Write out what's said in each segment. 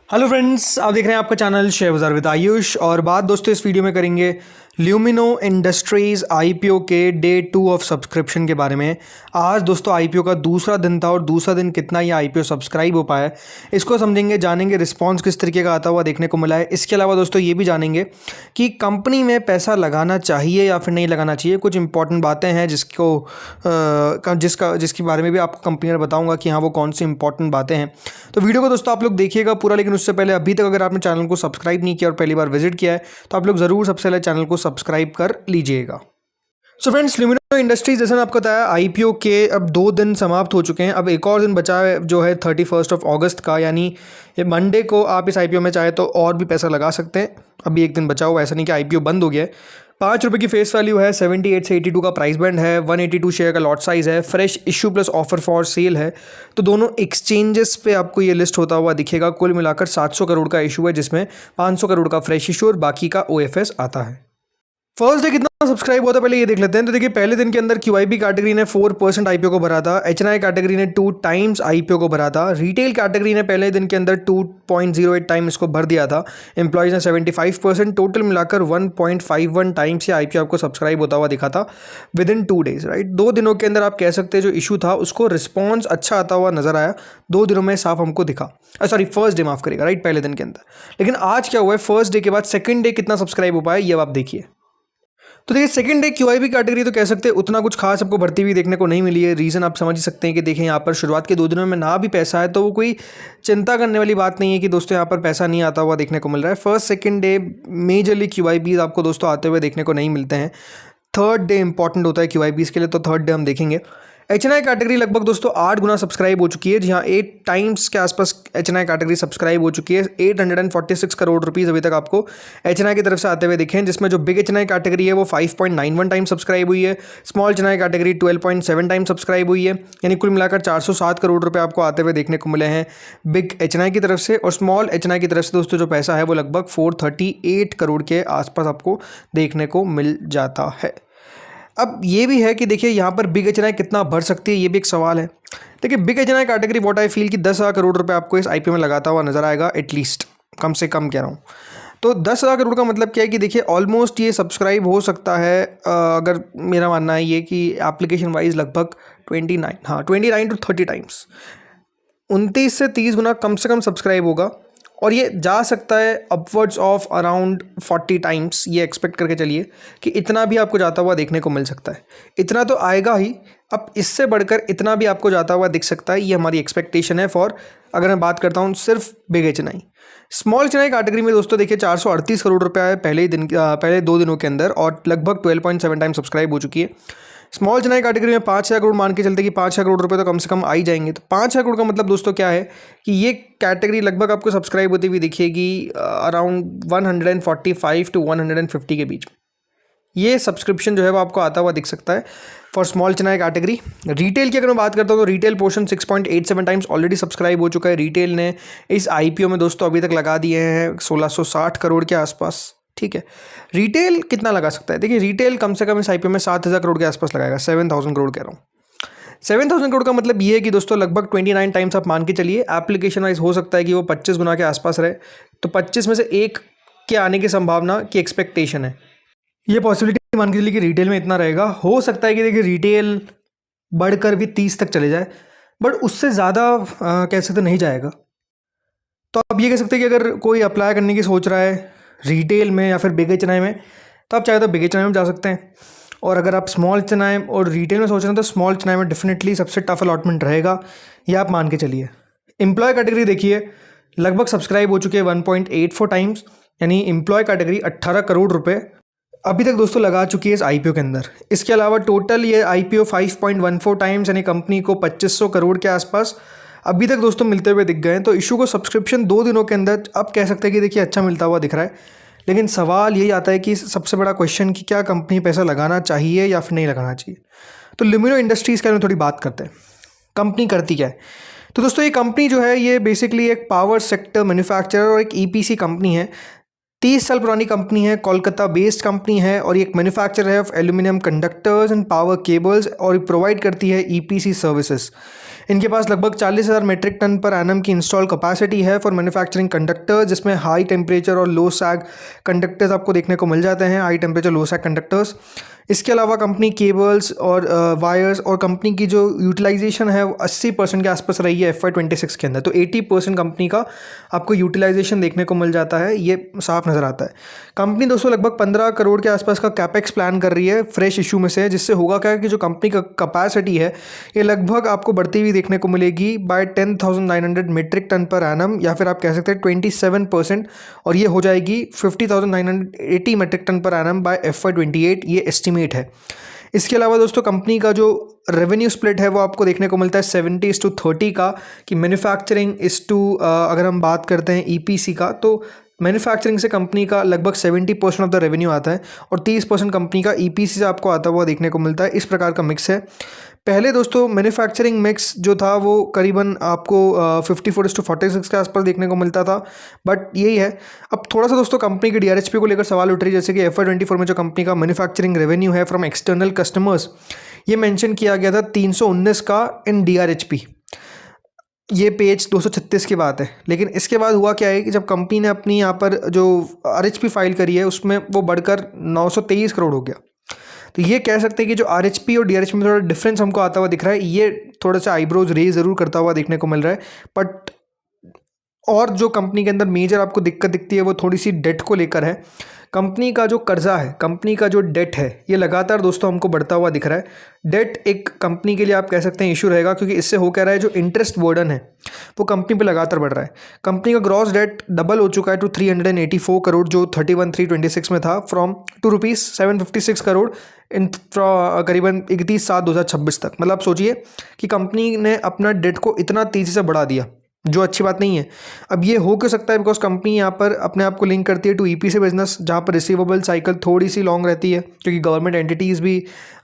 Hello friends, आप देख रहे हैं आपका चैनल शेयर बाजार विद आयुष। और बात दोस्तों इस वीडियो में करेंगे ल्यूमिनो इंडस्ट्रीज़ आईपीओ के डे 2 ऑफ सब्सक्रिप्शन के बारे में। आज दोस्तों आईपीओ का दूसरा दिन था और दूसरा दिन कितना ये आईपीओ सब्सक्राइब हो पाया है इसको समझेंगे, जानेंगे रिस्पांस किस तरीके का आता हुआ देखने को मिला है। इसके अलावा दोस्तों ये भी जानेंगे कि कंपनी में पैसा लगाना चाहिए या फिर नहीं लगाना चाहिए। कुछ इंपॉर्टेंट बातें हैं जिसके बारे में भी आपको कंपनी में बताऊंगा कि हाँ वो कौन सी इंपॉर्टेंट बातें हैं। तो वीडियो को दोस्तों आप लोग देखिएगा पूरा, लेकिन उससे पहले अभी तक अगर आपने चैनल को सब्सक्राइब नहीं किया और पहली बार विजिट किया है तो आप लोग ज़रूर सबसे पहले चैनल को सब्सक्राइब कर लीजिएगा। सो फ्रेंड्स, ल्यूमिनो इंडस्ट्रीज जैसे आपको बताया आईपीओ के अब 2 दिन समाप्त हो चुके हैं। अब एक और दिन बचा है जो है 31 अगस्त का, यानी ये मंडे को आप इस आईपीओ में चाहे तो और भी पैसा लगा सकते हैं। अभी एक दिन बचा हुआ, ऐसा नहीं कि आईपीओ बंद हो गया है। ₹5 की फेस वैल्यू है, 78 से 82 का प्राइस बैंड है, 182 शेयर का लॉट साइज है, fresh issue plus offer for sale है। तो दोनों एक्सचेंजेस पे आपको ये लिस्ट होता हुआ दिखेगा। कुल मिलाकर 700 करोड़ का इशू है, जिसमें 500 करोड़ का फ्रेश इशू और बाकी का ओएफएस आता है। फर्स्ट डे कितना सब्सक्राइब होता है पहले ये देख लेते हैं। तो देखिए पहले दिन के अंदर क्यूआईबी कैटेगरी ने 4% आईपीओ को भरा था, एचएनआई कैटेगरी ने 2 टाइम्स आईपीओ को भरा था, रिटेल कैटेगरी ने पहले दिन के अंदर 2.08 टाइम इसको भर दिया था, एम्प्लॉयज़ ने 75%, टोटल मिलाकर 1.51 टाइम्स ये आईपीओ आपको सब्सक्राइब होता हुआ दिखा था विद इन 2 डेज, राइट। 2 दिनों के अंदर आप कह सकते हैं जो इशू था उसको रिस्पॉन्स अच्छा आता हुआ नजर आया। 2 दिनों में साफ हमको दिखा, सॉरी फर्स्ट डे माफ करेगा, राइट, पहले दिन के अंदर। लेकिन आज क्या हुआ है, फर्स्ट डे के बाद सेकंड डे कितना सब्सक्राइब हो पाया ये आप देखिए। तो देखिए सेकंड डे क्यूआईबी कैटेगरी तो कह सकते हैं उतना कुछ खास आपको भर्ती हुई देखने को नहीं मिली है। रीज़न आप समझ सकते हैं कि देखें यहाँ पर शुरुआत के 2 दिनों में ना भी पैसा है तो वो कोई चिंता करने वाली बात नहीं है कि दोस्तों यहाँ पर पैसा नहीं आता हुआ देखने को मिल रहा है। फर्स्ट सेकंड डे मेजरली क्यूआईबीज आपको दोस्तों आते हुए देखने को नहीं मिलते हैं। थर्ड डे इंपॉर्टेंट होता है क्यूआईबीज के लिए, तो थर्ड डे हम देखेंगे। एचएनआई कैटेगरी लगभग दोस्तों 8 गुना सब्सक्राइब हो चुकी है, जी हाँ 8 टाइम्स के आसपास एचएनआई कैटेगरी सब्सक्राइब हो चुकी है। 846 करोड़ रुपीज़ अभी तक आपको एचएनआई की तरफ से आते हुए दिखे हैं, जिसमें जो बिग एचएनआई कैटेगरी है वो 5.91 टाइम सब्सक्राइब हुई है, small HNI category 12.7 time subscribe हुई है। यानी कुल मिलाकर 407 करोड़ रुपये आपको आते हुए देखने को मिले हैं बिग एचएनआई की तरफ से। और स्मॉल एचएनआई की तरफ से दोस्तों जो पैसा है वो लगभग 438 करोड़ के आसपास आपको देखने को मिल जाता है। अब ये भी है कि देखिए यहाँ पर बिग एचएनआई कितना भर सकती है ये भी एक सवाल है। देखिए big HNI category what I feel कि 10,000 करोड़ रुपए आपको इस आईपीओ में लगाता हुआ नजर आएगा, एटलीस्ट, कम से कम कह रहा हूँ। तो 10,000 करोड़ का मतलब क्या है कि देखिए ऑलमोस्ट ये सब्सक्राइब हो सकता है। अगर मेरा मानना है ये कि एप्लीकेशन वाइज लगभग 29 टू 30 टाइम्स, 29 से 30 गुना कम से कम सब्सक्राइब होगा। और ये जा सकता है अपवर्ड्स ऑफ अराउंड 40 टाइम्स, ये एक्सपेक्ट करके चलिए कि इतना भी आपको जाता हुआ देखने को मिल सकता है। इतना तो आएगा ही, अब इससे बढ़कर इतना भी आपको जाता हुआ दिख सकता है, ये हमारी एक्सपेक्टेशन है फॉर, अगर मैं बात करता हूँ सिर्फ big HNI. Small HNI category में दोस्तों देखिए 438 करोड़ रुपये आए पहले 2 दिनों के अंदर और लगभग 12.7 टाइम सब्सक्राइब हो चुकी है। स्मॉल एचएनआई कैटेगरी में 5,000 करोड़ मान के चलते कि 5,000 करोड़ रुपए तो कम से कम आ ही जाएंगे। तो 5,000 करोड़ का मतलब दोस्तों क्या है कि ये कैटेगरी लगभग आपको सब्सक्राइब होती हुई दिखेगी अराउंड 145 टू 150 के बीच। ये सब्सक्रिप्शन जो है वो आपको आता हुआ दिख सकता है for small HNI category. Retail की अगर मैं बात करता हूँ तो retail portion 6.87 times already subscribe हो चुका है। रिटेल ने इस आईपीओ में दोस्तों अभी तक लगा दिए हैं 1,660 करोड़ के आसपास, ठीक है। रिटेल कितना लगा सकता है, देखिए रिटेल कम से कम इस आईपीओ में 7,000 करोड़ के आसपास लगाएगा, 7,000 करोड़ कह रहा हूँ। 7,000 करोड़ का मतलब ये है कि दोस्तों लगभग 29 टाइम्स आप मान के चलिए। एप्लीकेशन वाइज हो सकता है कि वो 25 गुना के आसपास रहे, तो 25 में से एक के आने की संभावना की एक्सपेक्टेशन है। ये पॉसिबिलिटी मान के चलिए कि रिटेल में इतना रहेगा। हो सकता है कि देखिए रिटेल बढ़कर भी 30 तक चले जाए, बट उससे ज़्यादा कह सकते नहीं जाएगा। तो आप ये कह सकते हैं कि अगर कोई अप्लाई करने की सोच रहा है रिटेल में या फिर बिग एचएनआई में, तो आप चाहे तो बिग एचएनआई में जा सकते हैं। और अगर आप स्मॉल एचएनआई और रिटेल में सोच रहे हैं तो स्मॉल एचएनआई में डेफिनेटली सबसे टफ अलॉटमेंट रहेगा, ये आप मान के चलिए। एम्प्लॉय कैटेगरी देखिए लगभग सब्सक्राइब हो चुके हैं 1.84 टाइम्स, यानी एम्प्लॉय कैटेगरी 18 करोड़ रुपए अभी तक दोस्तों लगा चुकी है इस आईपीओ के अंदर। इसके अलावा टोटल ये आईपीओ 5.14 टाइम्स, यानी कंपनी को 2,500 करोड़ के आसपास अभी तक दोस्तों मिलते हुए दिख गए हैं। तो इशू को सब्सक्रिप्शन 2 दिनों के अंदर अब कह सकते हैं कि देखिए अच्छा मिलता हुआ दिख रहा है। लेकिन सवाल यही आता है कि सबसे बड़ा क्वेश्चन कि क्या कंपनी पैसा लगाना चाहिए या फिर नहीं लगाना चाहिए। तो ल्यूमिनो इंडस्ट्रीज़ के बारे में थोड़ी बात करते हैं। कंपनी करती क्या है, तो दोस्तों ये कंपनी जो है ये बेसिकली एक पावर सेक्टर मैन्युफैक्चरर और एक ईपीसी कंपनी है 30 साल पुरानी कंपनी है, कोलकाता बेस्ड कंपनी है और ये एक मैन्युफैक्चरर है of aluminium conductors and power cables और ये प्रोवाइड करती है ईपीसी सर्विसेज। इनके पास लगभग 40,000 मेट्रिक टन पर एनम की इंस्टॉल कैपेसिटी है फॉर मैन्युफैक्चरिंग कंडक्टर्स, जिसमें हाई टेम्परेचर और लो सैग कंडक्टर्स आपको देखने को मिल जाते हैं, हाई टेम्परेचर लो सैग कंडक्टर्स। इसके अलावा कंपनी केबल्स और वायर्स और कंपनी की जो यूटिलाइजेशन है वो 80% के आसपास रही है FY26 के अंदर। तो 80% कंपनी का आपको यूटिलाइजेशन देखने को मिल जाता है, ये साफ नज़र आता है। कंपनी दोस्तों लगभग 15 करोड़ के आसपास का कैपेक्स प्लान कर रही है फ्रेश इशू में से, जिससे होगा क्या कि जो कंपनी का कैपेसिटी है ये लगभग आपको बढ़ती हुई देखने को मिलेगी by 10,900 metric tonne per annum, या फिर आप कह सकते हैं 27%, और ये हो जाएगी 50,980 metric tonne per annum by FY28, ये एस्टिमेट है। इसके अलावा दोस्तों कंपनी का जो रेवेन्यू स्प्लिट है वो आपको देखने को मिलता है 70:30 का, कि मैन्युफैक्चरिंग अगर हम बात करते हैं ईपीसी का, तो मैन्युफैक्चरिंग से कंपनी का लगभग 70% ऑफ द रेवेन्यू आता है और 30% कंपनी का ईपीसी से आपको आता हुआ देखने को मिलता है। इस प्रकार का मिक्स है। पहले दोस्तों मैन्युफैक्चरिंग मिक्स जो था वो करीबन आपको 54:46 के आसपास देखने को मिलता था, बट यही है। अब थोड़ा सा दोस्तों कंपनी की डीआरएचपी को लेकर सवाल उठ रही है, जैसे कि FY24 में जो कंपनी का मैन्युफैक्चरिंग रेवेन्यू है फ्रॉम एक्सटर्नल कस्टमर्स, ये मेंशन किया गया था 319 का इन डीआरएचपी। ये पेज 236 की बात है। लेकिन इसके बाद हुआ क्या है कि जब कंपनी ने अपनी यहाँ पर जो आरएचपी फाइल करी है उसमें वो बढ़कर 923 करोड़ हो गया। तो ये कह सकते हैं कि जो आरएचपी और डीआरएचपी में थोड़ा डिफरेंस हमको आता हुआ दिख रहा है, ये थोड़ा सा आईब्रोज रेज ज़रूर करता हुआ देखने को मिल रहा है। बट और जो कंपनी के अंदर मेजर आपको दिक्कत दिखती है वो थोड़ी सी डेट को लेकर है। कंपनी का जो कर्जा है, कंपनी का जो डेट है, ये लगातार दोस्तों हमको बढ़ता हुआ दिख रहा है। डेट एक कंपनी के लिए आप कह सकते हैं इशू रहेगा, क्योंकि इससे हो क्या रहा है, जो इंटरेस्ट बर्डन है वो कंपनी पे लगातार बढ़ रहा है। कंपनी का ग्रॉस डेट डबल हो चुका है टू 384 करोड़, जो 31/3/26 में था, फ्रॉम टू ₹756 करोड़ इन करीबन 31/7/2026 तक। मतलब सोचिए कि कंपनी ने अपना डेट को इतना तेज़ी से बढ़ा दिया, जो अच्छी बात नहीं है। अब ये हो क्यों सकता है, बिकॉज कंपनी यहाँ पर अपने आप को लिंक करती है टू ईपीसी बिजनेस, जहाँ पर रिसीवेबल साइकिल थोड़ी सी लॉन्ग रहती है, क्योंकि गवर्नमेंट एंटिटीज़ भी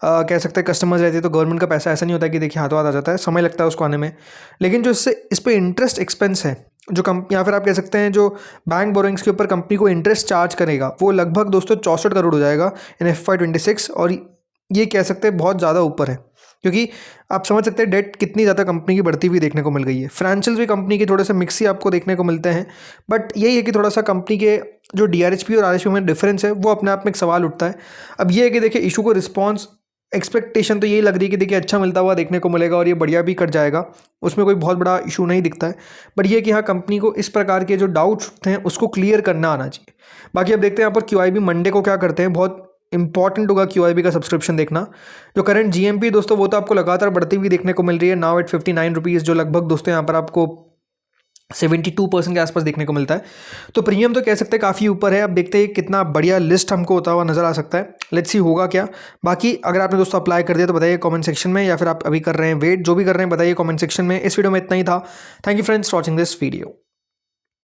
कह सकते हैं कस्टमर्स रहते हैं, तो गवर्नमेंट का पैसा ऐसा नहीं होता कि देखिए हाथों हाथ आ जाता है, समय लगता है उसको आने में। लेकिन जो इस पर इंटरेस्ट एक्सपेंस है, जो कंपनी, या फिर आप कह सकते हैं जो बैंक बोरोइंग्स के ऊपर कंपनी को इंटरेस्ट चार्ज करेगा, वो लगभग दोस्तों 64 करोड़ हो जाएगा इन FY26, और ये कह सकते हैं बहुत ज़्यादा ऊपर है, क्योंकि आप समझ सकते हैं डेट कितनी ज़्यादा कंपनी की बढ़ती हुई देखने को मिल गई है। फाइनेंशियल्स भी कंपनी के थोड़े से मिक्स ही आपको देखने को मिलते हैं, बट यही है कि थोड़ा सा कंपनी के जो डीआरएचपी और आरएचपी में डिफरेंस है वो अपने आप में एक सवाल उठता है। अब ये है कि देखिए इशू को रिस्पॉन्स एक्सपेक्टेशन तो यही लग रही है कि देखिए अच्छा मिलता हुआ देखने को मिलेगा और ये बढ़िया भी कट जाएगा, उसमें कोई बहुत बड़ा इशू नहीं दिखता है। बट ये कि हाँ, कंपनी को इस प्रकार के जो डाउट्स हैं उसको क्लियर करना आना चाहिए। बाकी अब देखते हैं यहाँ पर QIB मंडे को क्या करते हैं। बहुत इंपॉर्टेंट होगा QIB का सब्सक्रिप्शन देखना। जो करंट GMP दोस्तों वो तो आपको लगातार बढ़ती हुई देखने को मिल रही है, नाउ एट 59 रुपीज़, जो लगभग दोस्तों यहाँ पर आपको 72% के आसपास देखने को मिलता है। तो प्रीमियम तो कह सकते हैं काफ़ी ऊपर है। अब देखते हैं कितना बढ़िया लिस्ट हमको होता हुआ नजर आ सकता है। लेट्स सी होगा क्या। बाकी अगर आपने दोस्तों अप्लाई कर दिया तो बताइए कमेंट सेक्शन में, या फिर आप अभी कर रहे हैं वेट, जो भी कर रहे हैं बताइए कमेंट सेक्शन में। इस वीडियो में इतना ही था। Thank you friends for watching this video.